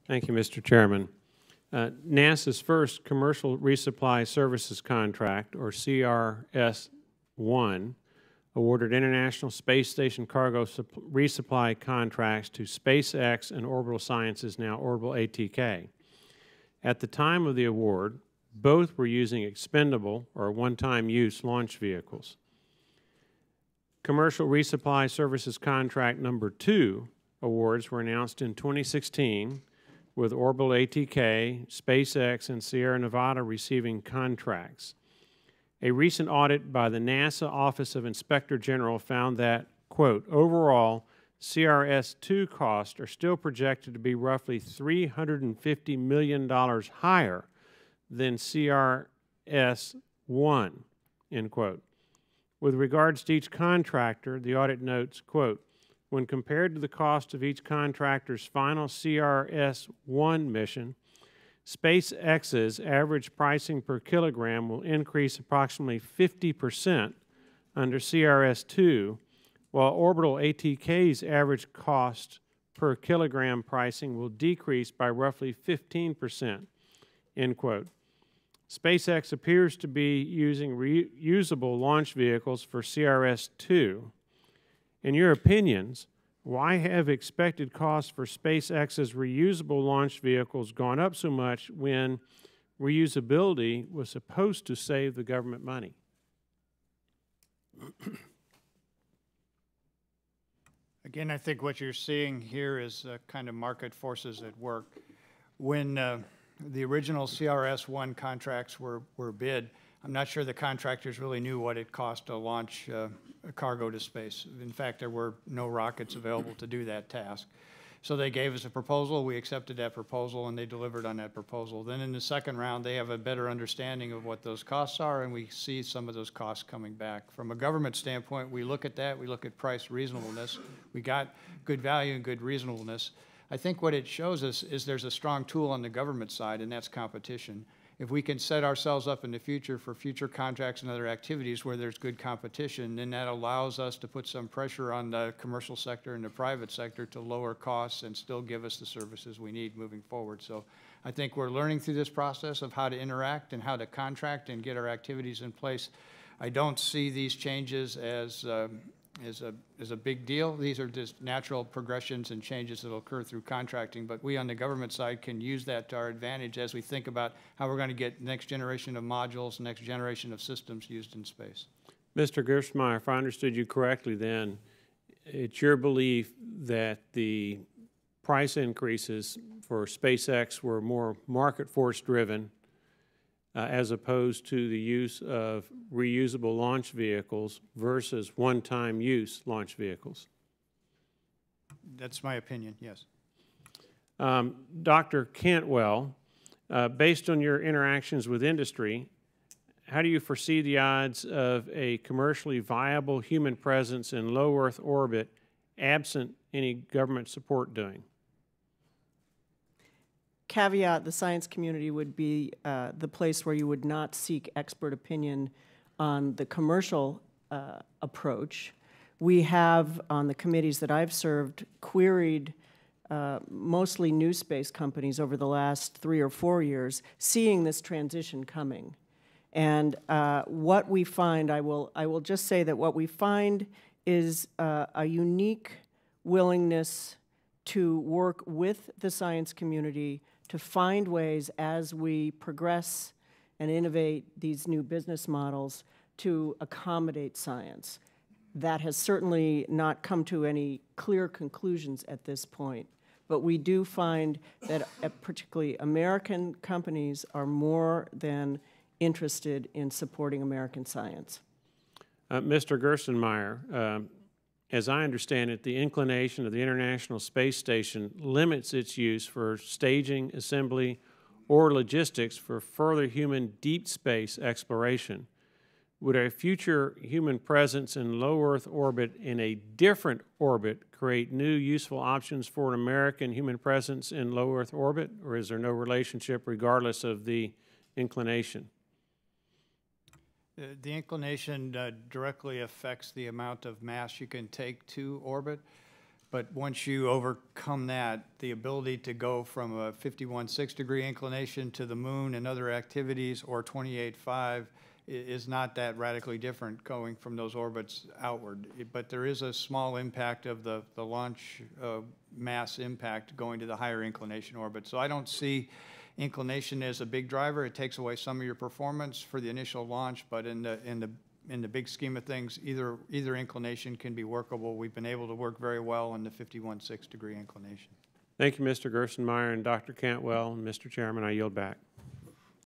Thank you, Mr. Chairman. NASA's first Commercial Resupply Services Contract, or CRS-1, awarded International Space Station cargo resupply contracts to SpaceX and Orbital Sciences, now Orbital ATK. At the time of the award, both were using expendable or one-time use launch vehicles. Commercial Resupply Services Contract number 2 awards were announced in 2016, with Orbital ATK, SpaceX, and Sierra Nevada receiving contracts. A recent audit by the NASA Office of Inspector General found that, quote, overall, CRS-2 costs are still projected to be roughly $350 million higher than CRS-1, end quote. With regards to each contractor, the audit notes, quote, when compared to the cost of each contractor's final CRS-1 mission, SpaceX's average pricing per kilogram will increase approximately 50% under CRS-2, while Orbital ATK's average cost per kilogram pricing will decrease by roughly 15%, end quote. SpaceX appears to be using reusable launch vehicles for CRS-2. In your opinions, why have expected costs for SpaceX's reusable launch vehicles gone up so much when reusability was supposed to save the government money? Again, I think what you're seeing here is kind of market forces at work. When the original CRS-1 contracts were bid, I'm not sure the contractors really knew what it cost to launch a cargo to space. In fact, there were no rockets available to do that task. So they gave us a proposal, we accepted that proposal, and they delivered on that proposal. Then in the second round, they have a better understanding of what those costs are, and we see some of those costs coming back. From a government standpoint, we look at that, we look at price reasonableness. We got good value and good reasonableness. I think what it shows us is there's a strong tool on the government side, and that's competition. If we can set ourselves up in the future for future contracts and other activities where there's good competition, then that allows us to put some pressure on the commercial sector and the private sector to lower costs and still give us the services we need moving forward. So I think we're learning through this process of how to interact and how to contract and get our activities in place. I don't see these changes as a big deal. These are just natural progressions and changes that will occur through contracting, but we on the government side can use that to our advantage as we think about how we're going to get next generation of modules, next generation of systems used in space. Mr. Gerstenmaier, if I understood you correctly then, it's your belief that the price increases for SpaceX were more market force driven as opposed to the use of reusable launch vehicles versus one-time use launch vehicles? That's my opinion, yes. Dr. Cantwell, based on your interactions with industry, how do you foresee the odds of a commercially viable human presence in low Earth orbit absent any government support doing? Caveat, the science community would be the place where you would not seek expert opinion on the commercial approach. We have, on the committees that I've served, queried mostly new space companies over the last 3 or 4 years, seeing this transition coming. And what we find, I will just say that what we find is a unique willingness to work with the science community to find ways as we progress and innovate these new business models to accommodate science. That has certainly not come to any clear conclusions at this point, but we do find that particularly American companies are more than interested in supporting American science. Mr. Gerstenmaier, as I understand it, the inclination of the International Space Station limits its use for staging, assembly, or logistics for further human deep space exploration. Would a future human presence in low Earth orbit in a different orbit create new useful options for an American human presence in low Earth orbit, or is there no relationship regardless of the inclination? The inclination directly affects the amount of mass you can take to orbit. But once you overcome that, the ability to go from a 51.6 degree inclination to the moon and other activities, or 28.5, is not that radically different going from those orbits outward. But there is a small impact of the launch mass impact going to the higher inclination orbit. So I don't see inclination as a big driver. It takes away some of your performance for the initial launch, but in the big scheme of things, either inclination can be workable. We've been able to work very well in the 51.6 degree inclination. Thank you, Mr. Gerstenmaier and Dr. Cantwell. Mr. Chairman, I yield back.